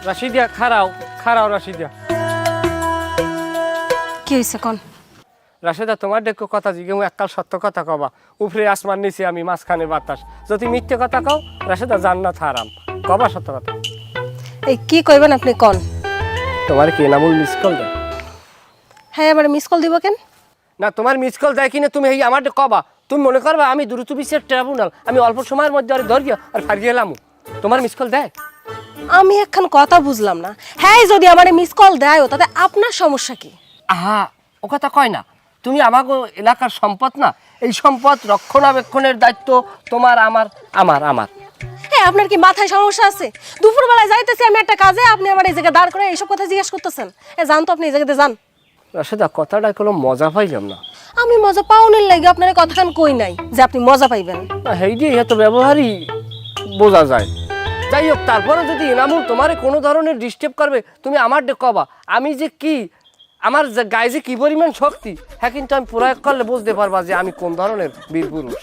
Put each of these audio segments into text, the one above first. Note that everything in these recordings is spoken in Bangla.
রাশিদিয়া খারাও খারাও রাশিদিয়া। কি হয়েছে কোন? রাশেদা তোমার দেখো কথা জিগে এককাল সত্য কথা কবা, উপরে আসমান নিচে আমি মাঝখানে বাতাস। যদি মিথ্যে কথা কও রাশেদা জান্নাত হারাম, কবা সত্য কথা। এই কি কইবেন আপনি কোন? তোমার কি নামুল মিস কল দেয়? হ্যাঁ এবারে মিস কল দিব কেন? না তোমার মিস কল দেয় কিনা তুমি এই আমার কবা। তুমি মনে করবা আমি দ্রুত বিশ্বের ট্রাইব্যুনাল, আমি অল্প সময়ের মধ্যে আর ধরিয়া আর ফারিয়ে এলাম। তোমার মিস কল দেয়? আমি এখন কথা বুঝলাম না। হ্যাঁ যদি আমারে মিস কল দেয় তাতে আপনার সমস্যা কি? আহা ও কথা কয় না, তুমি আমাকে এলাকার সম্পদ না, এই সম্পদ রক্ষণাবেক্ষণের দায়িত্ব তোমার আমার আমার আমার। হ্যাঁ আপনার কি মাথায় সমস্যা আছে? দুপুরবেলায় যাইতেছি আমি একটা কাজে, আপনি আমার এই জায়গায় দাঁড় করে এইসব কথা জিজ্ঞেস করতেছেন? যান তো আপনি এই জায়গাতে যান। রাশেদা কথাটা কোনো মজা পাইলাম না। আমি মজা পাওনের লাগে আপনার কথাখান কই নাই যে আপনি মজা পাইবেন। হেই যে এত ব্যবহারই বোঝা যায়। যাই হোক তারপরে যদি এনামুল তোমার কোনো ধরনের ডিস্টার্ব করবে তুমি আমার কবা। আমি যে কি আমার গায়ে যে কি পরিমাণ শক্তি, হ্যাঁ কিন্তু আমি প্রয়োগ করলে বুঝতে পারবা যে আমি কোন ধরনের বীর পুরুষ।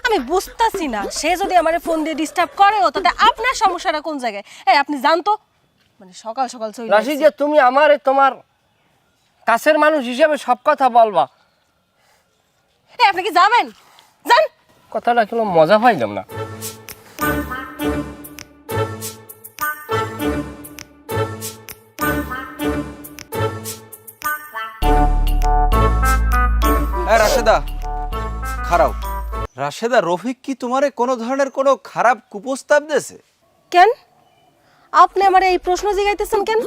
আমি বুঝতাছি না, সে যদি আমারে ফোন দিয়ে ডিস্টার্ব করে তাতে আপনার সমস্যাটা কোন জায়গায়? এই আপনি জান তো, মানে সকাল সকাল চলে রাশি যে তুমি আমারে তোমার কাছের মানুষ হিসেবে সব কথা বলবা। এই আপনি কি যাবেন? যান। কথাটা কোনো মজা পাইলাম না। রাশেদা খারাপ। রাশেদা রফিক কি তোমারে কোনো ধরনের কোনো খারাপ কুপ্রস্তাব দিয়েছে? কেন আপনি আমারে এই প্রশ্ন জিগাইতেছেন কেন?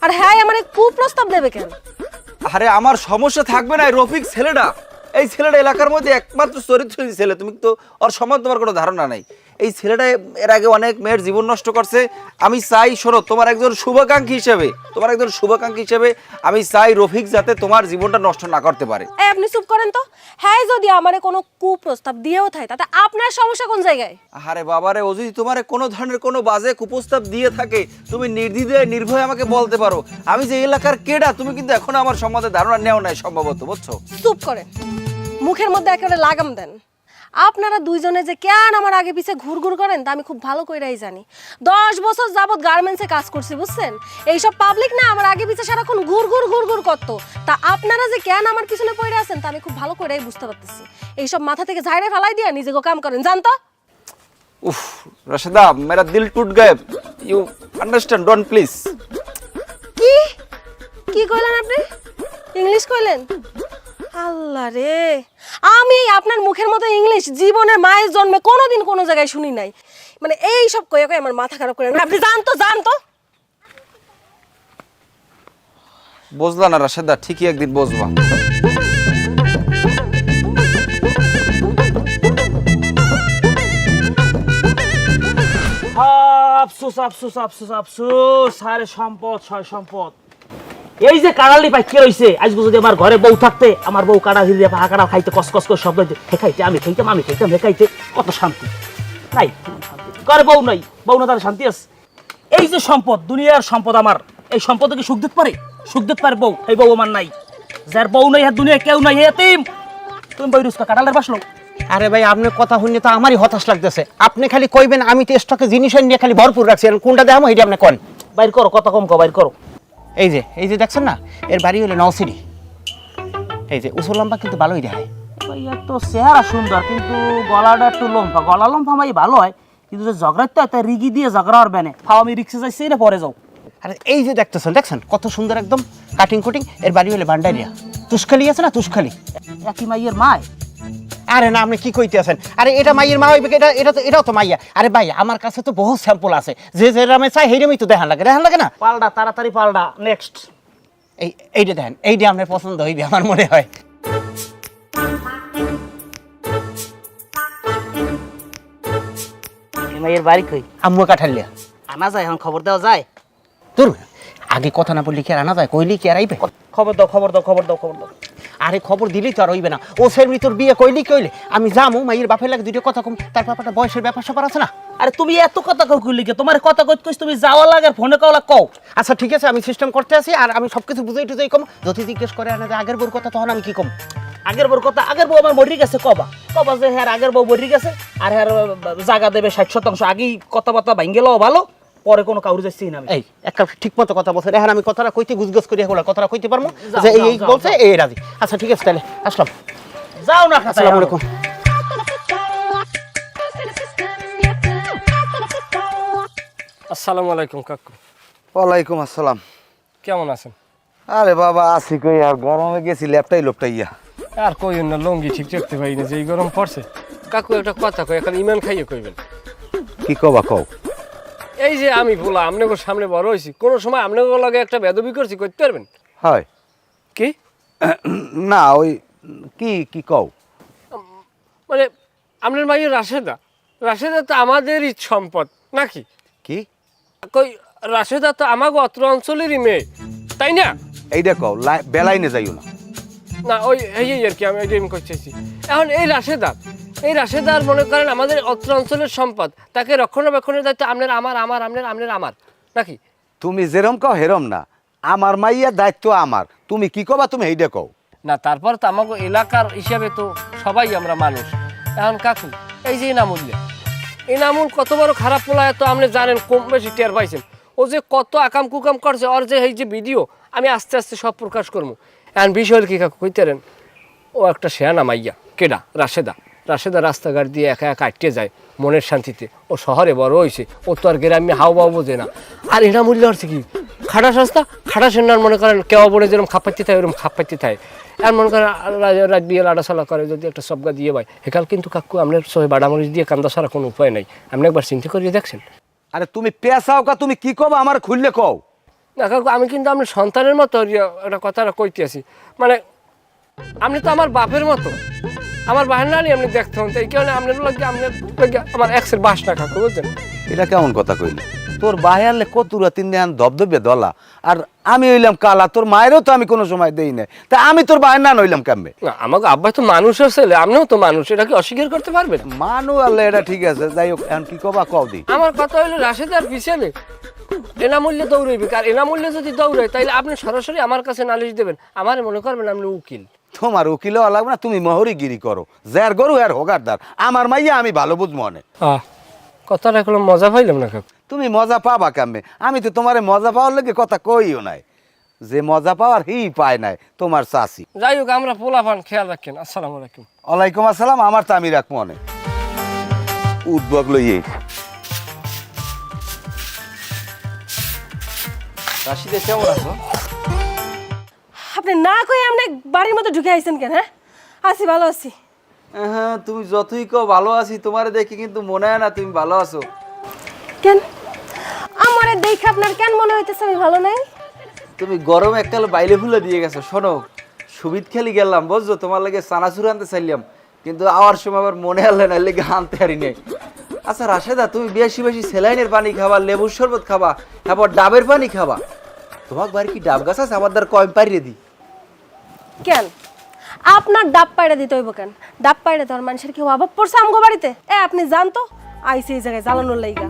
আর হ্যাঁ আমারে কুপ্রস্তাব দেবে কেন? আরে আমার সমস্যা থাকবে না, রফিক ছেলেটা, এই ছেলেটা এলাকার মধ্যে একমাত্র চরিত্রহীন ছেলে। তুমি তো ওর সম্বন্ধে তোমার কোনো ধারণা নাই। এই ছেলেটা এর আগে অনেক মেয়ের জীবন নষ্ট করছে। আমি চাই শোনো, তোমার একজন শুভাকাঙ্ক্ষী হিসেবে আমি চাই রফিক যাতে তোমার জীবনটা নষ্ট না করতে পারে। এই আপনি চুপ করেন তো। হ্যাঁ যদি আমারে কোনো কুপ্রস্তাব দিয়েও থাকে তাতে আপনার সমস্যা কোন জায়গায়? আরে বাবারে, ও যদি তোমার কোনো ধরনের কোনো বাজে কুপ্রস্তাব দিয়ে থাকে তুমি নির্দ্বিধায় নির্ভয়ে আমাকে বলতে পারো। আমি যে এলাকার কেডা তুমি কিন্তু এখনো আমার সম্বন্ধে ধারণা নেও নাই সম্ভবত, বুঝছো? চুপ করেন, মুখের মধ্যে একেবারে লাগাম দেন। আপনারা দুইজনে যে কেন আমার আগে পিছে ঘুরঘুর করেন তা আমি খুব ভালো কইরাই জানি। 10 বছর যাবত গার্মেন্টসে কাজ করছি, বুঝছেন? এইসব পাবলিক না আমার আগে পিছে সারাক্ষণ ঘুরঘুর করতো। তা আপনারা যে কেন আমার পিছনে পড়ে আছেন তা আমি খুব ভালো কইরাই বুঝতে পারতেছি। এইসব মাথা থেকে ঝাড়ে ফেলাই দিয়া নিজেকে কাম করেন, জানতো? উফ রাশেদা, মেরা দিল টুট গায়ে। You understand, don't please. কি কি কইলেন আপনি? ইংলিশ কইলেন? আল্লাহ রে, আমি আপনার মুখের মতো ইংলিশ জীবনের মায়ের জন্মে কোনোদিন কোনো জায়গায় শুনি নাই। মানে এই সব কয়ে কয়ে আমার মাথা খারাপ করে। আপনি জানতো বুঝলা না রাশেদা, ঠিকই একদিন বুঝবা। আফসোস আফসোস আফসোস আফসোস, আরে সম্পদ ছয় সম্পদ। এই যে কাড়ালি পাইকে রইছে, আজ যদি আমার ঘরে বউ থাকতে, আমার বউ কাড়া হিলিয়ে পাহা কাড়া খাইতে কসকস করে শব্দ খাইতে, আমি খাইতাম খাইতে, কত শান্তি নাই। ঘরে বউ নাই, বউ না তার শান্তি আছে? এই যে সম্পদ, দুনিয়ার সম্পদ আমার, এই সম্পদ কি সুখ দিতে পারে? সুখ দিতে পারে বউ? এই বউ আমার নাই। যার বউ নাই আর দুনিয়ায় কেউ নাই, এতিম। তুমি বই রুস্কা কাটালের বাসলো। আরে ভাই আপনার কথা শুনে তো আমারই হতাশ লাগতেছে। আপনি খালি কইবেন আমি তো স্টকে জিনিস নিয়ে খালি ভরপুর রাখছি, কোনটা দেখাবো এটা আপনি কোন? বাইর করো, কথা কম কো, বাইর করো। এই যে দেখছেন না, এর বাড়ি হলো নওসিরি। এই যে উঁচু লম্বা কিন্তু ভালোই দেখায়। ভাইয়া তো চেহারা সুন্দর কিন্তু গলাটা একটু লম্বা। গলা লম্বা ভাই ভালো হয়, কিন্তু যে ঝগড়াতে একটা রিগি দিয়ে ঝগড়া আর বেনে ফাও। আমি রিক্সে যাইছি না, পরে যাও। আরে এই যে দেখছেন কত সুন্দর একদম কাটিং কুটিং। এর বাড়ি হলো ভান্ডারিয়া। তুষখালি আছে না, তুষখালি। একই মাইয়ের মায়? আরে না, আপনি কি কইতে আছেন? আরে এটা মাইয়ের মা হইবে, এটাও তো মাইয়া। আরে ভাই আমার কাছে তো বহু স্যাম্পল আছে, যে রামে চাই সেইরমই তো দেখান লাগে না? পাল্টা, তাড়াতাড়ি পাল্টা। নেক্সট এইটা দেখেন, এইটা আপনার পছন্দ হইবে আমার মনে হয়। মাইয়ের বাড়ি কই? আম্মু কাঠালিয়া। আনা যায় এখন, খবর দেওয়া যায়? তোর আগে কথা না বললি কি আর আনা যায়? কইলি কি আর আইবে? খবর দাও, খবর দাও, খবর দাও, খবর দাও। আরে খবর দিলেই তো আর হইবে না। ও সেরমি তোর বিয়ে কইলি কইলে আমি যামু, মাইয়ের বাপের লাগে দুটো কথা কম। তার ব্যাপারটা বয়সের ব্যাপার স্যাপার আছে না। আরে তুমি এত কথা কইলি কে? তোমার কথা কইছ তুমি যাওয়া লাগে আর ফোনে কওলা কও। আচ্ছা ঠিক আছে, আমি সিস্টেম করতে আছি আর আমি সবকিছু বুঝাই টুজাই কম। যদি জিজ্ঞেস করে আনা যে আগের বোর কথা, তখন আমি কি কম? আগের বউ কথা? আগের বউ আমার মরি গেছে। কবা যে হ্যাঁ আগের বউ মরি গেছে আর হ্যাঁ জায়গা দেবে 60% আগেই কথাবার্তা ভাঙ্গে লও ভালো। পরে কোনো কাউরে যাচ্ছি না আমি। এই একটা ঠিক মতো কথা বলছে এখন আমি কথাটা কইতে গুজগজ করি এখন কথাটা কইতে পারবো যাও, যে এই যাও, এই যাও, বলছে যাও। এই রাজি আচ্ছা ঠিক আছে তাহলে আসলাম যাও না খাতা আসসালামু আলাইকুম আসসালামু আলাইকুম কাকু, ওয়ালাইকুম আসসালাম। কেমন আছেন? আরে বাবা আছি কই আর গরমে গেছি ল্যাপটাই লোপটাইয়া। আর কইন না, লঙ্গি ঠিক রাখতে পারি না, যে এই গরম পড়ছে। কাকু একটা কথা কই, এখন ইমান খাইয়ে কইবেন। কি কবা কও? এই যে আমি বলা আপনাদের সামনে বড় হয়েছি, কোনো সময় আপনাদের লগে একটা বেদবি করছি, করতে পারবেন হয় কি? না ওই কি কি কও? মানে আপনার মাইয়ের রাশেদা, রাশেদা তো আমাদেরই সম্পদ নাকি? কি কই রাশেদা তো আমাকে অত্র অঞ্চলেরই মেয়ে, তাই না? এইটা কও, বেলাইনে যাইও না। না ওই এই আর কি, আমি এটাই করতেছি। এখন এই রাশেদার মনে করেন আমাদের অত্র অঞ্চলের সম্পদ, তাকে রক্ষণাবেক্ষণের দায়িত্ব আপনার, আমার নাকি? তুমি যেরম কও হেরম না, আমার মাইয়ার দায়িত্ব আমার। তুমি কি কবা তুমি এইটা কও। না তারপর তো আমাকে এলাকার হিসাবে তো সবাই আমরা মানুষ। এখন কাকু এই যে এনামুল কত বড় খারাপ পোলায় তো আপনি জানেন, কম বেশি টের পাইছেন। ও যে কত আকাম কুকাম করছে, ওর যে এই যে ভিডিও আমি আস্তে আস্তে সব প্রকাশ করবো। এখন বিষয় কি কাকু কইতেন, ও একটা শেয়ানা মাইয়া, কেডা? রাশেদা রাস্তাঘাট দিয়ে একা একা আটকে যায় মনের শান্তিতে। ও শহরে বড় হয়েছে, ও তো আর গ্রামে হাও বাও বোঝে না। আর এনামূল্য হচ্ছে কি খাটাস রাস্তা, খাটাসের নার মনে করেন কেউ বলে যেরকম খাপাইতে থাকে ওরকম খাপাইতে থাকে। আর মনে করেন রাত বিয়ে লাড়াছালা করে যদি একটা সবগা দিয়ে পায়, হেকাল কিন্তু কাকু আপনার সবাই বাড়ামরিচ দিয়ে কান্দা ছাড়া কোনো উপায় নাই। আপনি একবার চিন্তা করিয়ে দেখছেন? আরে তুমি পেশাও কা, তুমি কি কবা আমার খুললে কও। না কাকু আমি কিন্তু আপনার সন্তানের মতো একটা কথাটা কইতে আছি। মানে আপনি তো আমার বাপের মতো, আমার বাহের নানি আপনি দেখতে হন, এই কারণে আপনার লাগে আমার এক্সের বাস না কাকু, বুঝছেন? এটা কেমন কথা কইলি? তোর ভাই আনলে কতুরা তিন দেন ধবধবে দলা, আর আমি হইলাম কালা। তোর মায়েরও তো আমি কোনো সময় দেই নাই, তা আমি তোর ভাইয়ের না নইলাম কেমবে? না আমাকে আব্বা তো মানুষের ছেলে, আপনিও তো মানুষ, এটা কি অস্বীকার করতে পারবেন? মানু আল্লাহ, এটা ঠিক আছে। যাই হোক এখন কি কবা কও দি। আমার কথা হইলো রাশেদার পিছনে এনামূল্যে দৌড়াইবে, আর এনামূল্যে যদি দৌড়াই তাহলে আপনি সরাসরি আমার কাছে নালিশ দেবেন, আমার মনে করবেন আপনি উকিল। তোমার উকিল হওয়া লাগবে না, তুমি মহরিগিরি করো। যার গরু আর হোগারদার, আমার মাইয়া আমি ভালো বুঝ মনে। কথাটা এখন মজা পাইলাম না কাকু। তুমি মজা পাবা কেমবে? আমি তো তোমার মজা পাওয়ার লেগে কথা কইও নাই। যে মজা পাওয়ার হি পায় নাই তোমার চাষি। যাই হোক আমরা পোলাপান খেয়াল রাখেন। আসসালামু আলাইকুম। ওয়ালাইকুম আসসালাম। আমার তো আমি রাখবো অনেক উদ্যোগ লইয়ে। রাশিদে কেমন আছো? আপনি না কই আপনি বাড়ির মধ্যে ঢুকে আইছেন কেন? হ্যাঁ আছি, ভালো আছি। হ্যাঁ তুমি যতই কও ভালো আছি, তোমার দেখি কিন্তু মনে হয় না তুমি ভালো আছো। কেন আমারে দেখে আপনার কেন মনে হইতেছে আমি ভালো নাই? তুমি গরম এককাল বাইলে ফুলে দিয়ে গেছো। শোনো, সুবিধ খেলি গেলাম বুঝছো, তোমার লাগে চানাচুর আনতে চাইলাম, কিন্তু আওয়ার সময় আবার মনে হলে না, লেগে আনতে পারি নাই। আচ্ছা রাশেদা, তুমি বেশি বেশি স্যালাইনের পানি খাবা, লেবুর শরবত খাবা, তারপর ডাবের পানি খাবা। তোমার বাড়ি কি ডাব গাছ আছে? আমার দ্বার কম পাইরে দি। কেন আপনার ডাব পাইড়া দিতে হইব কেন? ডাব পাইড়া তোর মানুষের কেউ অভাব পড়ছে আমগো বাড়িতে? আপনি জানতো আইসি এই জায়গায় জ্বালানোর লাইগা।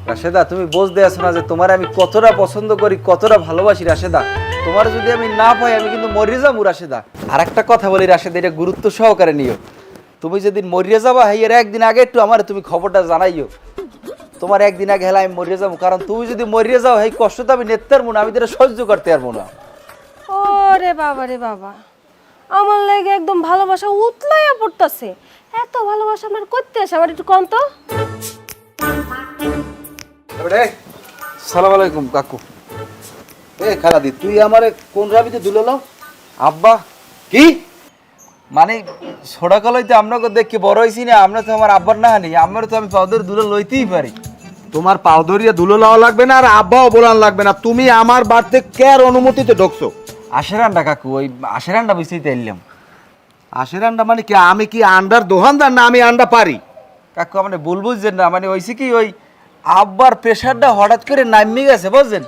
রাশেদা তুমি বুঝতে আসো না যে তোমার আমি কতটা পছন্দ করি, কতটা ভালোবাসি। রাশেদা তোমার যদি আমি না পাই আমি কিন্তু মরিয়ে যাবো। রাশেদা আর একটা কথা বলি রাশেদা, এটা গুরুত্ব সহকারে নিও। তুমি যেদিন মরিয়ে যাবা এর একদিন আগে একটু আমার তুমি খবরটা জানাইও। তোমার একদিন আগে হেলা আমি মরিয়ে যাবো, কারণ তুমি যদি মরিয়ে যাও এই কষ্ট তো আমি নিতে পারবো না, আমি তো সহ্য করতে পারবো না। ওরে বাবা রে বাবা, আমার লাগে একদম ভালোবাসা উতলাইয়া পড়তাছে। এত ভালোবাসা আপনার করতে আসে আমার একটু কম তো। সালাম আলাইকুম কাকু। এ খালাদি, তুই আমারে কোন রাবিতে দুলালাম? আব্বা কি মানে ছোড়া কালাইতে আপনাকে দেখি বড় হয়েছি না? আমরা তো আমার আব্বার না হানি, আমার তো আমি পাউদের দুলো লইতেই পারি। তোমার পাউদরিয়া দুলো লাওয়া লাগবে না, আর আব্বাও বলান লাগবে না। তুমি আমার বাড়িতে কেয়ার অনুমতিতে ঢুকছো? আশেরান্ডা কাকু, ওই আশেরান্ডা বুঝতেই তাইলাম। আশেরান্ডা মানে কি? আমি কি আন্ডার দোকানদার না আমি আন্ডা পারি? কাকু আপনি ভুল বুঝছেন না, মানে হয়েছে কি ওই আব্বার প্রেশারটা হঠাৎ করে নামে গেছে বুঝছেন,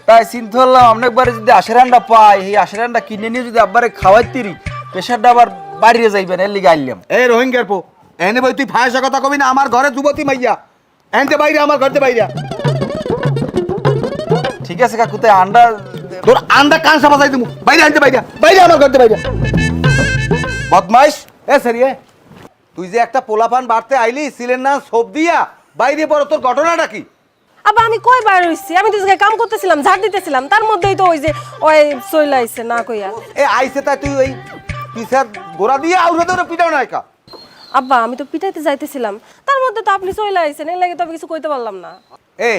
তাই চিন্তা করলাম অনেকবারে যদি আশেরান্ডা পাই, এই আশেরান্ডা কিনে নিয়ে যদি আব্বারে খাওয়াইতিরি, প্রেশারটা আবার বাড়িয়ে যাইবেন, এর লিগে আইলাম। এ রোহিঙ্গার পো এনে বই, তুই ফায়সা কথা কবি না। আমার ঘরে যুবতী মাইয়া এনতে বাইরে, আমার ঘরতে বাইরে। ঠিক আছে কাকু, তাই আন্ডা তোর আন্ডা কাঁসা বাজাই দিমু, বাইরে আনতে বাইরে, বাইরে আমার ঘরতে বাইরে। বদমাইশ। এ সরি, তুই যে একটা পোলাপান বাড়তে আইলি ছিলেন না সব দিয়া বাইরে পড়ো, তোর ঘটনাটা কি? আবার আমি কই বাইর হইছি, আমি তো জায়গায় কাম করতেছিলাম, ঝাড় দিতেছিলাম, তার মধ্যেই তো ওই যে ওই চইলা আইছে না কইয়া। এ আইছে তাই তুই ওই পিসার গোড়া দিয়ে আউরে ধরে পিটাও না একা। আব্বা আমি তো পিটাইতে যাইতেছিলাম, তার মধ্যে তো আপনি চইলা আইছেন, এই লাগে তো আমি কিছু কইতে পারলাম না। এ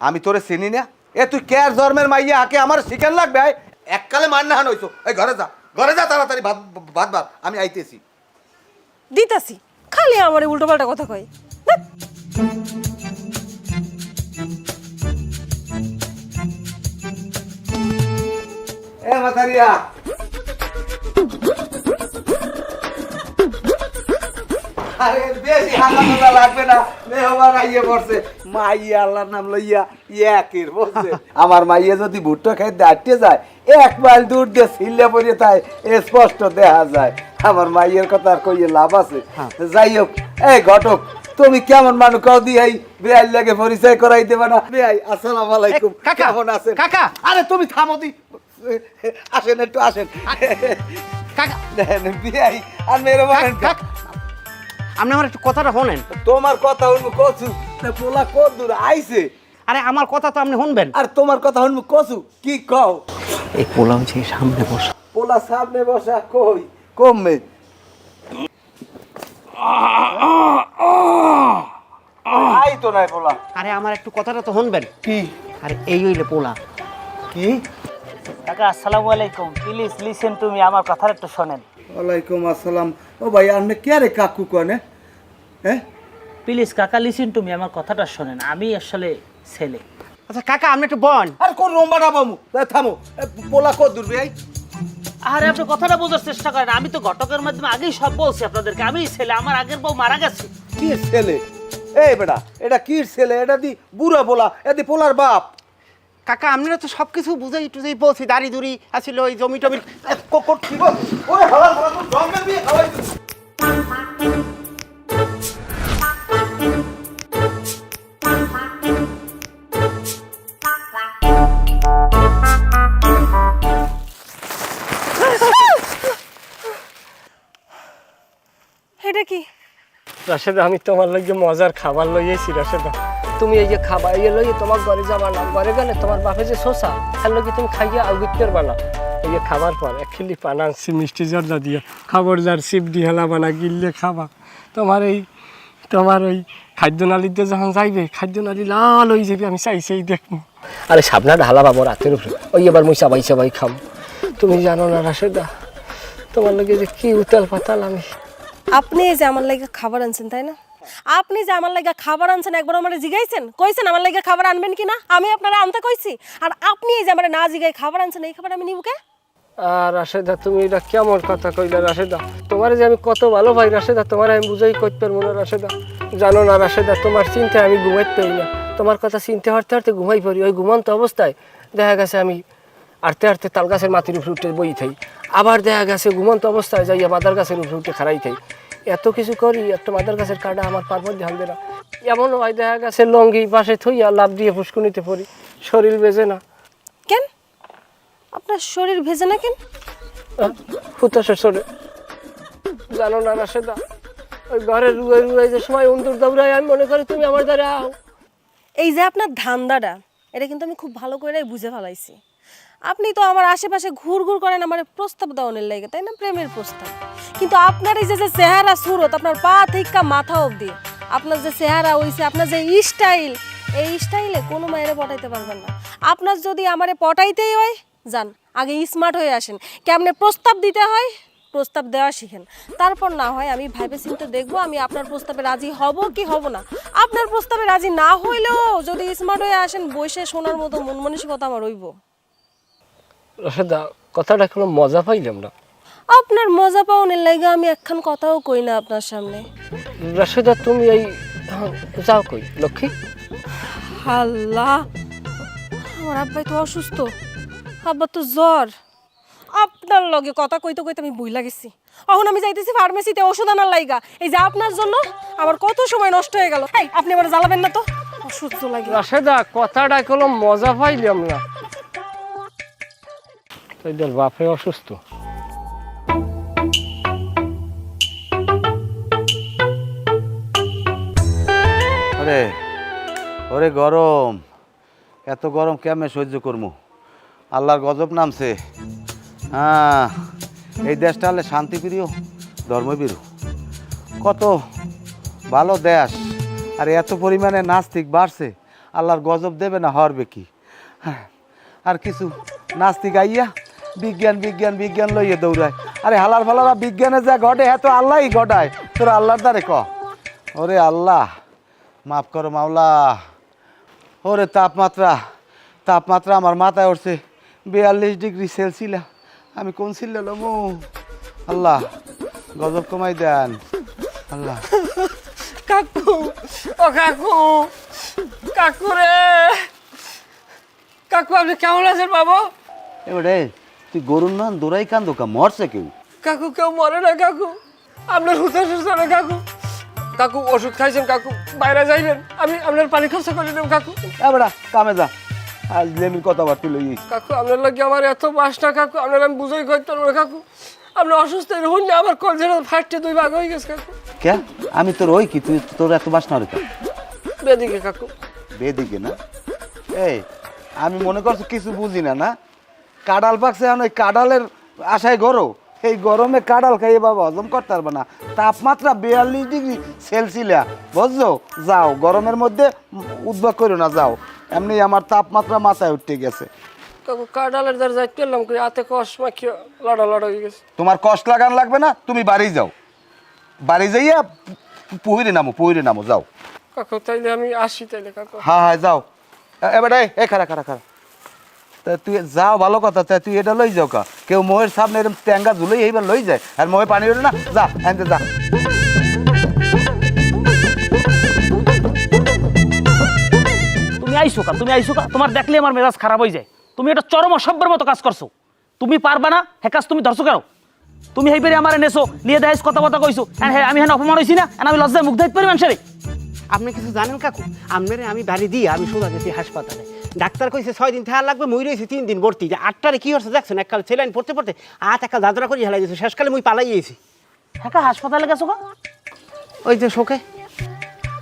আমি তোরে চিনি না, এ তুই কেয়ার জন্মের মাইয়া আকে আমার শিকার লাগবে এককালে মান না হান হইছো। এই ঘরে যা তাড়াতাড়ি ভাত ভাত ভাত আমি আইতেছি। দিতাছি, খালি আমার উল্টো পাল্টা কথা কয়। ধ্যাৎ। এ মাথারিয়া আরে বেশি হাঁটা লাগবে না, মেহমান আইয়ে পড়ছে। মাইয়া আল্লাহর নাম লইয়া একের বলছে আমার মাইয়া যদি ভুট্টা খাইতে আটকে যায় 1 মাইল দূর দিয়ে ছিল্লে পড়ে তাই স্পষ্ট দেখা যায়। আমার মাইয়ের কথা আর কইয়ে লাভ আছে? যাই হোক, এই ঘটক তুমি কেমন মানুষ কাউ দিয়ে বেআই লাগে পরিচয় করাই দেবে না? বেআই আসসালামু আলাইকুম, কাকা, কেমন আছেন? কাকা। আরে তুমি থামো দি, আসেন একটু আসেন। কাকা বেআই আর মেরে বলেন আপনি আমার একটু কথাটা শোনেন। তোমার কথা শুনবো কচু, পোলা কত দূর আইছে? আরে আমার কথা তো আপনি শুনবেন। আর তোমার কথা শুনবো কচু, কি কও? এই পোলা হচ্ছে সামনে বসা। পোলা সামনে বসা কই কমে? আই তো নাই পোলা। আরে আমার একটু কথাটা তো শুনবেন। কি আরে এই হইলে পোলা। কি? কাকা আসসালামু আলাইকুম, প্লিজ লিসেন টু মি, আমার কথাটা একটু শোনেন। ওয়ালাইকুম আসসালাম। ও ভাই আপনি কে রে কাকু কনে? হ্যাঁ প্লিজ কাকা লিসেন টু মি, আমার কথাটা শোনেন, আমি আসলে ছেলে। আচ্ছা কাকা আপনি একটু বন। আর কোন রোম্বাটা বামু? থামো, পোলা কত দূর ভাই? আরে আপনি কথাটা বোঝার চেষ্টা করেন, আমি তো ঘটকের মাধ্যমে আগেই সব বলছি আপনাদেরকে, আমি ছেলে, আমার আগের বউ মারা গেছে। কি ছেলে? এই বেটা এটা কি ছেলে? এটা দি বুড়া পোলা, এদি পোলার বাপ। কাকা আমরা তো সবকিছু বুঝাই টুঝাই বলছি, দাড়ি দুড়ি আসলে ওই জমি টমি। করছি গো ওই হালাল হালাল জঙ্গল দিয়ে খাওয়াই দিছি। এটা কি? রাশেদা আমি তোমার লাগে মজার খাবার লইয়েছি রাশেদা। তুমি এই যে খাবার ইয়ে লইয়ে তোমার ঘরে যাবা না, ঘরে গেলে তোমার বাপে যে শোষা তার লগে তুমি খাইয়া আউগিত করবা না। এই যে খাবার পর এক খিলি পান আনছি মিষ্টি জর্দা দিয়ে, খাবার যার সিপ দিয়ে হেলাবা না, গিললে খাবা। তোমার ওই খাদ্য নালিতে যখন যাইবে খাদ্য নালি লাল হয়ে যাবে, আমি চাই সেই দেখবো। আরে সাবনা ঢালা পাবো রাতের উপরে, ওই এবার মুই চাবাই খাম। তুমি জানো না রাশেদা তোমার লগে যে কি উতাল পাতাল আমি। আপনি এই যে আমার লাগে খাবার আনছেন তাই না? আপনি যে আমার লাগে খাবার আনছেন একবার আমারে জিগাইছেন, কইছেন আমার লাগে খাবার আনবেন কিনা? আমি আপনারা আনতে কইছি, আর আপনি এই যে আমারে না জিগাই খাবার আনছেন, এই খাবার আমি নিব কে? আর রাশেদা তুমি এটা কেমন কথা কইলা রাশেদা? তোমার যে আমি কত ভালো ভাই রাশেদা, তোমার আমি বুঝাই করতে পারবো না রাশেদা। জানো না রাশেদা তোমার চিন্তায় আমি ঘুমাইতে পারি না, তোমার কথা চিনতে হারতে হারতে ঘুমাই পড়ি। ওই ঘুমন্ত অবস্থায় দেখা গেছে আমি হারতে হারতে তাল গাছের মাটির উপরে উঠে বই থাই, আবার দেখা গেছে ঘুমন্ত অবস্থায় যাইয়া মাদার গাছের উপরে উঠে খাড়াই থাই। এত কিছু করি, একটা মাদার গাছের কাটা আমার পারপর ধ্যান দে না। এমন হয় দেখা গেছে লঙ্গি পাশে থইয়া লাভ দিয়ে ফুসকুনিতে পড়ি, শরীর বেজে না। কেন আপনার শরীর ভেজে না কেন? হুতাশে সরে জানো না রাশেদা, ওই ঘরে রুয়ে রুয়ে যে সময় অন্দর দৌড়ায় আমি মনে করি তুমি আমার দ্বারা আও। এই যে আপনার ধান্দাটা, এটা কিন্তু আমি খুব ভালো করে বুঝে ফেলাইছি। আপনি তো আমার আশেপাশে ঘুর করেন আমার প্রস্তাব দেওয়ানের লাগে, তাই না? প্রেমের প্রস্তাব। কিন্তু আপনার এই যে চেহারা সুরত, আপনার পা থেকে মাথা অবধি আপনার যে চেহারা হইছে, আপনার যে স্টাইল, এই স্টাইলে কোনো মায়েরে পটাইতে পারবেন না। আপনার যদি আমারে পটাইতেই হয়, যান আগে স্মার্ট হয়ে আসেন, কেমনে প্রস্তাব দিতে হয় প্রস্তাব দেওয়া শিখেন, তারপর না হয় আমি ভাইবে চিন্তে দেখবো আমি আপনার প্রস্তাবে রাজি হব কি হব না। আপনার প্রস্তাবে রাজি না হইলেও যদি স্মার্ট হয়ে আসেন, বসে শোনার মতো মন মানসিকতা আমার হইব। রাশেদা কথাটা কোনো মজা পাইলাম না। আপনার মজা পাওনের লাগে আমি একখান কথাও কই না আপনার সামনে। রাশেদা তুমি এই যাও কই লক্ষ্মী? আল্লাহ, আমার আব্বাই তো অসুস্থ, আব্বার তো জ্বর। আপনার লগে কথা কইতে কইতে আমি বইলা গেছি। এখন আমি যাইতেছি ফার্মেসিতে ওষুধ আনার লাইগা। এই যে আপনার জন্য আমার কত সময় নষ্ট হয়ে গেল। এই আপনি আবার জ্বালাবেন না তো, অসুস্থ লাগে। রাশেদা কথাটা কোনো মজা পাইলাম না। তোদের বাপে অসুস্থ? আরে ওরে গরম, এত গরম কেমনে সহ্য করবো? আল্লাহর গজব নামছে। হ্যাঁ, এই দেশটা হলে শান্তিপ্রিয়, ধর্মভীরু, কত ভালো দেশ। আর এত পরিমাণে নাস্তিক বাড়ছে, আল্লাহর গজব দেবে না হরবে কি? হ্যাঁ, আর কিছু নাস্তিক আইয়া বিজ্ঞান বিজ্ঞান বিজ্ঞান লইয়ে দৌড়ায়। আরে হালার ফালারা বিজ্ঞানে যা ঘটে হ্যাঁ তো আল্লাহই ঘটায়। তোর আল্লাহর দ্বারে ক, ওরে আল্লাহ মাফ করো মাওলা। ওরে তাপমাত্রা আমার মাথায় উঠছে 42 ডিগ্রি সেলসিয়াস। আমি কোন সিল্লা লমু? আল্লাহ গজব কমাই দেন আল্লাহ। কাকু, ও কাকু, কাকু রে, কাকু আপনি কেমন আছেন বাবু? এবারে তুই গরুর নান দৌড়াই কান দোকা মরছে কেউ? কাকু কেউ মরে না কাকু, আপনার হুতাশ না কাকু। কাকু ওষুধ খাইছেন কাকু, বাইরে যাইবেন, আমি আপনার পানি খরচা করে দেব কাকু। এবারে কামে যা, আজ লেমির কথাবার্তা লই। কাকু আপনার লাগে আমার এত বাসনা কাকু, আপনার আমি বুঝাই করতে পারবো না কাকু। আপনি অসুস্থ হন না, আমার কলজেরা ফাটতে 2 ভাগ হয়ে গেছে কাকু। কে আমি তোর ওই কি তুই তোর এত বাসনা রে? বেদিকে কাকু। বেদিকে না? এই আমি মনে করছি কিছু বুঝি না। না কাঁঠাল পাকছে, এখন ওই কাঁঠালের আশায় গরো, এই গরমে কাঁঠাল খাইয়ে বাবা হজম করতে পারবে না। তাপমাত্রা 42 ডিগ্রি সেলসিয়াস, বুঝছো? যাও গরমের মধ্যে উদ্ভব করো না, যাও। এমনি আমার তাপমাত্রা মাথায় উঠতে গেছে। কাকু কাঁঠালের দ্বার যাইতে এলাম কই, হাতে কষ মাখিয়ে লড়া হয়ে গেছে। তোমার কষ্ট লাগান লাগবে না, তুমি বাড়ি যাও, বাড়ি যাইয়া পুহিরে নামো যাও। কাকু তাইলে আমি আসি তাইলে কাকু। হ্যাঁ হ্যাঁ যাও। এবারে এ খারা তা তুই যাও, ভালো কথা। তা তুই এটা লই যাও কা, কেউ মোহের সামনে এরকম ট্যাঙ্গা ঝুলেই এইবার লই যায়, আর মোহে পানি ওঠে না। যা এনতে যা। তুমি আইসো কা, তোমার দেখলে আমার মেজাজ খারাপ হয়ে যায়। তুমি এটা চরম অসভ্যের মতো কাজ করছো। তুমি পারবা না, হে কাজ তুমি ধরছো কেন? তুমি হেইবারে আমার নেছো নিয়ে দেখাইছ কথা কইছো, আমি হেন অপমান হইছি না? আমি লজ্জায় মুখ দেখতে পারি মানুষের? আপনি কিছু জানেন কাকু? আপনারে আমি বাড়ি দিয়ে আমি সোজা গেছি হাসপাতালে। ডাক্তার কইছে 6 দিন থাকা লাগবে, মই রয়েছে 3 দিন ভর্তি। যে 8টারে কি হচ্ছে দেখছেন, এককাল সেলাইন পড়তে একটা দাদরা করে হেলাই দিয়েছে। শেষকালে মুই পালাই গেছি। হ্যাঁ, হাসপাতালে গেছো কা? ওই যে শোকে।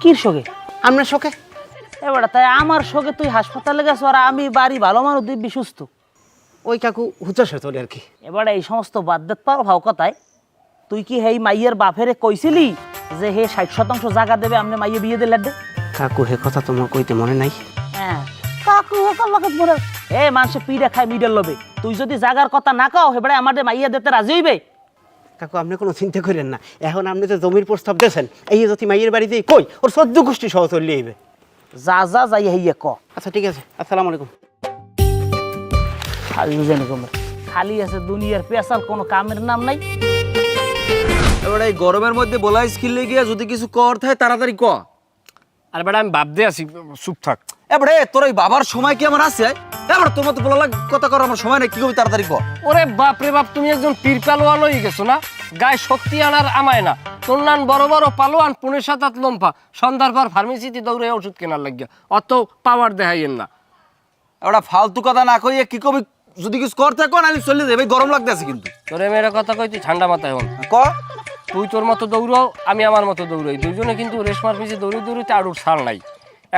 কির শোকে? আপনার শোকে? এবার তাই আমার শোকে তুই হাসপাতালে গেছো আর আমি বাড়ি ভালো মানুষ দিব্যি সুস্থ? ওই কাকু হুতাশে চলে আর কি। এবার এই সমস্ত বাদ দিতে পারো ভাও কথায়। তুই কি হেই মাইয়ের বাপেরে কইছিলি যে হে 60% জায়গা দেবে, আমনে মাইয়ে বিয়ে দিলে দে? কাকু হে কথা তোমার কইতে মনে নাই? হ্যাঁ কাকু কাল্লাকাত মনে এ মানুষে পিড়ে খায় মিডেল লবে। তুই যদি জাগার কথা না কও হেবারে আমাদের মাইয়া দিতে রাজি হইবে? কাকু আপনি কোনো চিন্তা করেন না, এখন আপনি যে জমির প্রস্তাব দিয়েছেন, এই যদি মাইয়ের বাড়ি দিয়ে কই ওর 14 গোষ্ঠী সহ চলে আইবে। যা যাই হইয়া ক। আচ্ছা ঠিক আছে, আসসালামু আলাইকুম। খালি জানি কমে খালি আছে দুনিয়ার পেশাল, কোনো কামের নাম নাই। এবারে এই গরমের মধ্যে বলা স্কিল গিয়া যদি কিছু কর থাকে তাড়াতাড়ি ক। আর বেটা আমি ভাব দিয়ে আছি, চুপ থাক। এবারে তোর ওই বাবার সময় কি আমার আছে? এবার তোমার তো বলা কথা কর, আমার সময় নেই, কি করবি তাড়াতাড়ি ক। ওরে বাপ রে বাপ, তুমি একজন পীর পালোয়ান হয়ে গেছো না? গায়ে শক্তি আনার আমায় না। তোর নান বড় বড় পালোয়ান, 5-7 লম্ফা, সন্ধ্যার পর ফার্মেসিতে দৌড়ে ওষুধ কেনার লাগিয়া। অত পাওয়ার দেখাইয়েন না। এবার ফালতু কথা না কইয়ে কি কবি, যদি কিছু কর থাকো না আমি চলে যাবে, গরম লাগতেছে কিন্তু। তোরে মেয়ের কথা কই, তুই ঠান্ডা মাথায় হন। ক। তুই তোর মতো দৌড়াও, আমি আমার মতো দৌড়াই, দুইজনে কিন্তু রেশমার পিছিয়ে দৌড়িতে আড়ুর ছাড় নাই।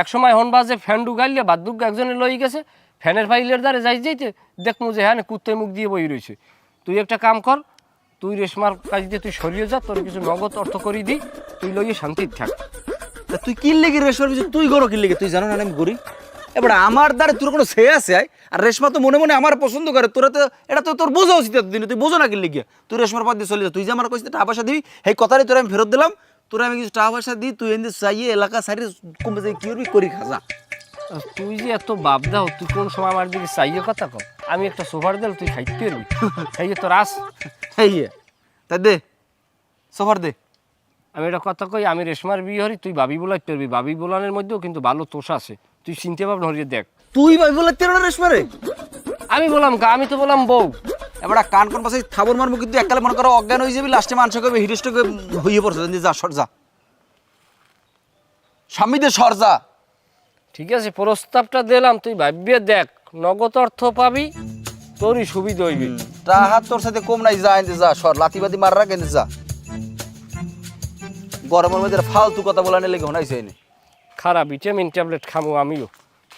একসময় হন বাজে ফ্যান ডুগাইলে বাদ্যুক একজনে লই গেছে, ফ্যানের ফাইলের দ্বারে যাইতে দেখমু যে হ্যাঁ কুত্তে মুখ দিয়ে বই রয়েছে। তুই একটা কাম কর, তুই রেশমার কাজ দিয়ে তুই সরিয়ে যা, তোর কিছু নগদ অর্থ করি দি, তুই লইয়ে শান্তির থাক। তা তুই কি লেগে রেশমার পিছনে তুই গরো কি লেগে? তুই জানো না আমি গরি? এবার আমার দ্বারে তোর কোনো সে আছে? আর রেশমা তো মনে মনে আমার পছন্দ করে, তোরা তো এটা তো তোর বোঝা উচিত এতদিন, তুই বোঝো না কি লেগে? তুই রেশমার পথ দিয়ে চলে যা। তুই যে আমার কইছিস টাকা পয়সা দিবি, এই কথাটাই তোরা আমি ফেরত দিলাম। তোরা আমি কিছু টাকা পয়সা দিই, তুই এনে চাইয়ে এলাকা সাইডে কমে যাই কি করবি করি খাজা। তুই যে এত বাপ দাও, তুই কোন সময় আমার দিকে চাইয়ে কথা কর? আমি একটা সোফার দিল, তুই খাইতে পারবি? এই যে তোর আস, এই তাই দে সফর দে। আমি একটা কথা কই, আমি রেশমার বিয়ে হরি, তুই বাবি বলাই পারবি। বাবি বোলানের মধ্যেও কিন্তু ভালো তোষ আছে, তুই চিনতে ভাবনা হরিয়ে দেখ। তুই ভাই বলে তেরো রেশমারে? আমি বললাম কা, আমি তো বললাম বউ। এবার কান কোন পাশে থাবর মারবো, কিন্তু এককালে মনে করো অজ্ঞান হয়ে যাবি, লাস্টে মানুষ কবে হিরিষ্ট হইয়ে পড়ছে। যা সর যা, স্বামীদের সর যা। ঠিক আছে, প্রস্তাবটা দিলাম, তুই ভাবিয়ে দেখ, নগদ অর্থ পাবি, তোরই সুবিধা হইবি। হাত তোর সাথে কম নাই, যা এনে যা, সর লাতিবাতি মার রাখ, এনে যা। গরমের মধ্যে ফালতু কথা বলানে লেগে হনাইছে এনে। খারাপ ভিটামিন ট্যাবলেট খামু আমিও।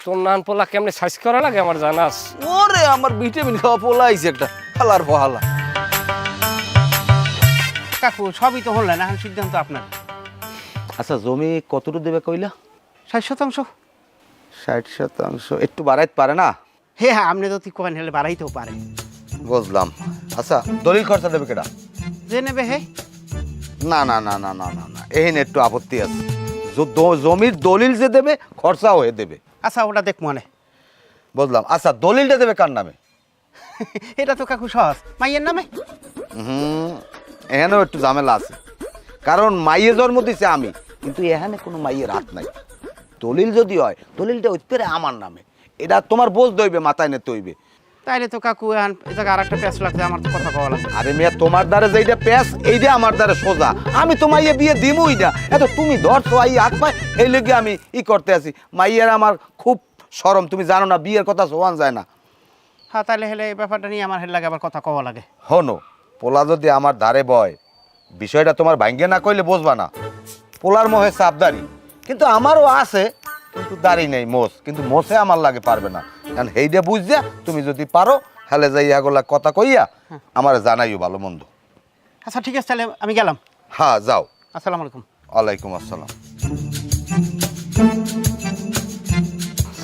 তোর নান পোলা কেমনে সাইজ করা লাগে আমার জানাস। ওরে আমার ভিটামিন খাওয়া পোলা আইছে একটা হালার বহালা। কাকু সবই তো হলেন, এখন সিদ্ধান্ত আপনার। আচ্ছা জমি কতটুকু দেবে কইলা? 60%। 60%। একটু বাড়াইতে পারে না? হ্যাঁ, আপনি যদি কোন হলে বাড়াইতেও পারে। বুঝলাম। আচ্ছা দলিল খরচা দেবে কেডা? যে নেবে হে। না না না না না না না, এখানে একটু আপত্তি আছে। জমির দলিল যে দেবে খরচা হয়ে দেবে। আচ্ছা ওটা দেখ মনে। বুঝলাম। আচ্ছা দলিলটা দেবে কার নামে? এটা তো কাকু সহজ, মাইয়ের নামে। এখানেও একটু ঝামেলা আছে, কারণ মাইয়ে জন্ম দিছে আমি, কিন্তু এখানে কোনো মাইয়ের হাত নাই। দলিল যদি হয় দলিলটা হইতে পারে আমার নামে, এটা তোমার বোঝ দইবে, মাথায় নিতে হইবে। তাইলে তো কাকু এখন এই জায়গায় আর একটা প্যাঁচ লাগছে, আমার তো কথা কওয়া লাগছে। আরে মেয়ে, তোমার দ্বারা যেইটা প্যাস এইটা আমার দ্বারা সোজা, আমি তো মাইয়ে বিয়ে দিমই না। এত তুমি ধরছো এই হাত পায়, এই লেগে আমি করতে আছি। মাইয়ের আমার খুব শরম, তুমি জানো না বিয়ের কথা সোয়ান যায় না। হ্যাঁ, তাইলে হেলে এই ব্যাপারটা নিয়ে আমার হেলে লাগে, আবার কথা কওয়া লাগে। হনো, পোলা যদি আমার ধারে বয়, বিষয়টা তোমার ভাঙ্গে না কইলে বুঝবা না। পোলার মোহে সাবদারি, কিন্তু আমারও আছে, কিন্তু দাড়ি নেই মোষ, কিন্তু মোষে আমার লাগে পারবে না। কারণ হেইটা বুঝিয়া তুমি যদি পারো হেলে যাই এগুলা কথা কইয়া আমার জানাইও ভালো মন্দ। আচ্ছা ঠিক আছে, তাহলে আমি গেলাম। হ্যাঁ যাও। আসসালামু আলাইকুম। ওয়ালাইকুম আসসালাম।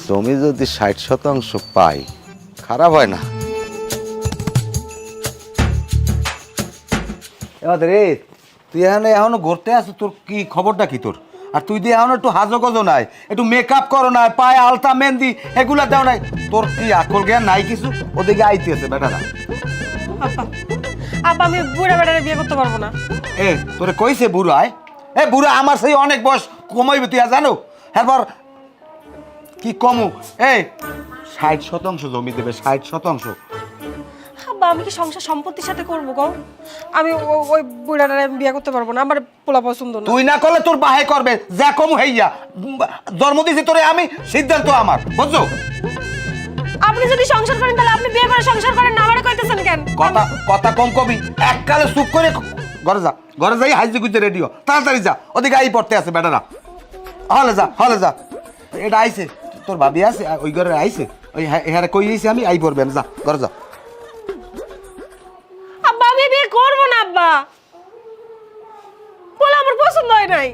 জমি যদি 60% পাই, খারাপ হয় না। এবার রে, তুই এখানে এখনো ঘুরতে আছো, তোর কি খবরটা কি তোর? আর তুই দিয়ে এখন একটু হাজো গজো নাই, একটু মেকআপ করো নাই, পায়ে আলতা মেহেন্দি এগুলা দেও নাই, তোর কি আকল জ্ঞান নাই কিছু? ওদিকে আইতেছে বেটারা। আব্বা আমি বুড়া বেটারে বিয়ে করতে পারবো না। এ তোরে কইছে বুড়ায়? এ বুড়া আমার সেই অনেক বয়স কমাইবে, তুই আর জানো? এরপর কি কমু? এই 60% জমি দেবে, 60%। আব্বা আমি কি সংসার সম্পত্তির সাথে করবো গো? আমি ওই বুড়াটারে বিয়ে করতে পারবো না, আমার পোলা পছন্দ না। তুই না করলে তোর বাহে করবে, যা কমু হইয়া। জন্ম দিয়েছি তোরে আমি, সিদ্ধান্ত আমার, বুঝছো? আপনি যদি সংসার করেন তাহলে আপনি বিয়ে করে সংসার করেন না, আমারে কইতেছেন কেন? কথা কম কবি, এককালে চুপ করে ঘরে যা, ঘরে যাই হাইজি গুজে রেডিও, তাড়াতাড়ি যা, ওদিকে আই পড়তে আছে বেটারা। হলে যা, হলে যা। এটা আইছে, তোর ভাবি আছে ওই ঘরে আইছে, ওই হ্যাঁ কই দিয়েছি আমি, আই পড়বেন, যা ঘরে যা। আব্বা আমি বিয়ে করবো না আব্বা, পোলা আমার পছন্দ হয় নাই।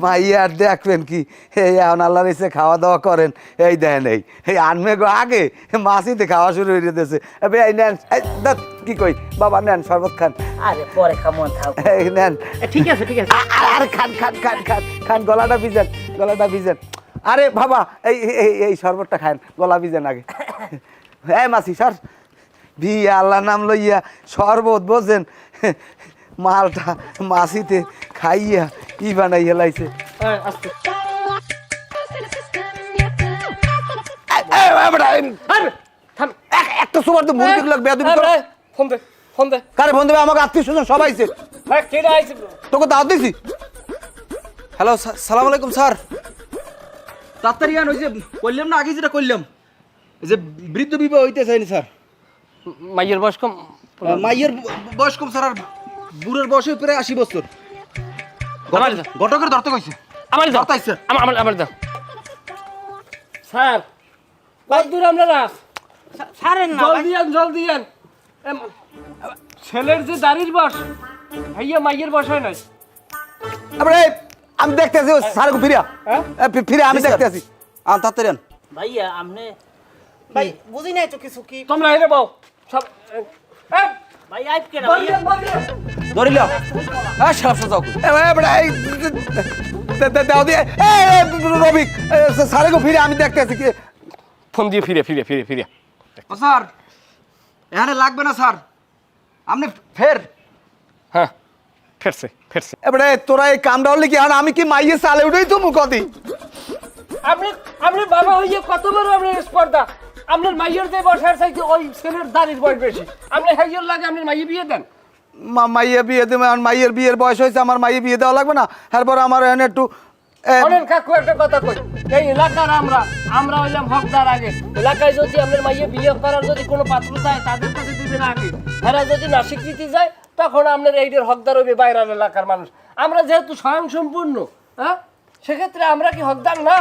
মাইয়া আর দেখবেন কি, এই এখন আল্লাহর ইচ্ছে খাওয়া দাওয়া করেন, এই দেন এই আনমে গো আগে মাছিতে খাওয়া শুরু হয়ে যেতেছে। এই নেন, কি কই বাবা, নেন শরবত খান। আরে পরে খামন থাক। এই নেন। ঠিক আছে ঠিক আছে। আর খান খান খান খান খান, গলাটা ভিজেন, গলাটা ভিজেন। আরে বাবা এই এই এই শরবতটা খান, গলা ভিজেন আগে। এই মাছি সর, বিয়ে আল্লাহ নাম লইয়া শরবত বোঝেন, মালটা মাছিতে খাইয়া ই বানাই হেলাইছে। একটা সুপার তো মুরগি লাগবে। ফোন দে, ফোন দে। কারে ফোন দেবে? আমাকে আত্মীয় স্বজন সবাই আইছে, কেডা আইছে? তোকে দাওয়াত দিছি। হ্যালো, সালাম আলাইকুম স্যার। তাড়াতাড়ি আন, ওই যে করলাম না আগে যেটা করলাম, এই যে বৃদ্ধ বিবাহ হইতে চাইনি স্যার। মাইয়ের বয়স কম? মাইয়ের বয়স কম স্যার, আর বুড়ের বয়স প্রায় 80 বছর। আমার দাও, ঘটকের ধরতে কইছে। আমার দাও, ধরতে আইছে। আমার দাও। স্যার কত দূর আপনারা? ছাড়েন না ভাই। জলদি আন, জলদি আন। ছেলের যে দাড়ির বয়স, ভাইয়া মাইয়ের বয়স হয় নাই। আমি দেখতে আছি স্যার ফিরিয়া, ফিরে আমি দেখতে আছি। আন তাড়াতাড়ি আন। ভাইয়া আমনে ভাই বুঝি নাই তো কিছু। কি তোমরা হেরে বাও সব। ভাই আইব কেন ভাইয়া? ধরিল সাপ সাজাও। রবিক স্যার ফিরে আমি দেখতে আছি। ফোন দিয়ে ফিরে ফিরে ফিরে ফিরে। ও স্যার, এখানে লাগবে না স্যার, আপনি ফের। হ্যাঁ ফেরছে ফেরছে। এবারে তোরা এই কামটা হলে কি, আমি কি মাইয়ে চালে উঠেই তো মুখদি? আপনি আপনি বাবা হইয়া কত বড় আপনার স্পর্ধা? আপনার মাইয়ের যে বয়সের চাইতে ওই ছেলের দাড়ির বয়স বেশি। আপনি হাইয়ের লাগে আপনার মাইয়ে বিয়ে দেন। মাইয়ে বিয়ে দেবে, মাইয়ের বিয়ের বয়স হয়েছে, আমার মাইয়ে বিয়ে দেওয়া লাগবে না? তারপর আমার এখানে একটু অনেক কাকু একটা কথা কই, এই এলাকার আমরা হইলাম হকদার আগে। এলাকায় যদি আমাদের মাইয়ে বিয়ে করার যদি কোনো পাত্র যায় তাদের কাছে দিবেন আগে, এরা যদি না স্বীকৃতি যায় তখন আপনার এইটার হকদার হইবে বাইরের এলাকার মানুষ। আমরা যেহেতু স্বয়ংসম্পূর্ণ, হ্যাঁ, সেক্ষেত্রে আমরা কি হকদার না?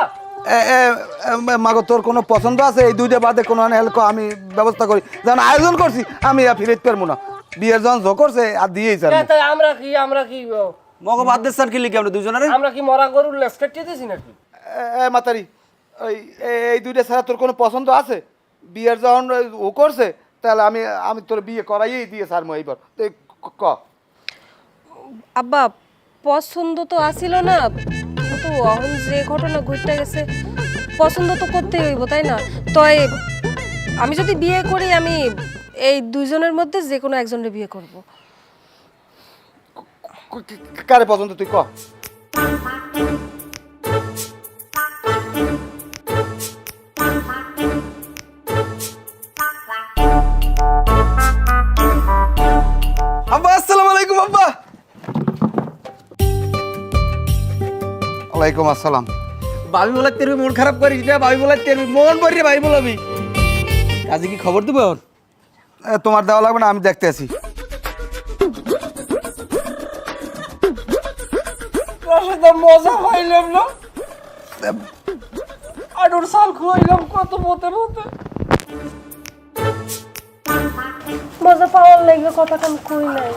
মাগো তোর কোনো পছন্দ আছে এই দুইটা বাদে কোনো হেল্প আমি ব্যবস্থা করি, যেন আয়োজন করছি আমি আর ফিরে পারবো না, বিয়ের যখন জো করছে আর দিয়েই স্যার। তাই আমরা কি মগো বাদ দেন কি লিখে আমরা দুজনের আমরা কি মরা গরুর লেজ কেটে দিয়েছি নাকি? মাতারি ওই এই দুইটা ছাড়া তোর কোনো পছন্দ আছে? বিয়ের যখন ও করছে তাহলে আমি তোর বিয়ে করাইয়েই দিয়ে স্যার এইবার তুই ক। আব্বা পছন্দ তো আসিল না, কিন্তু এখন যে ঘটনা ঘটতে গেছে পছন্দ তো করতেই হইব, তাই না? তাই আমি যদি বিয়ে করি আমি এই দুইজনের মধ্যে যে কোনো একজনের বিয়ে করব। কারে পছন্দ তুই ক। আব্বা আসসালামু আলাইকুম। আব্বা ওয়ালাইকুম আসসালাম। ভাবি বলে তের মন খারাপ করিস না, ভাবি বলে তের মন ভরি ভাই বলাবি। কাজে কি খবর দিব? তোমার দেওয়া লাগবে না, আমি দেখতে আছি। মজা পাইলাম না, আডুর সাল খুয়াইলাম কত মতে মতে। মজা পাওয়ার লাগবে কথা কম কই নাই।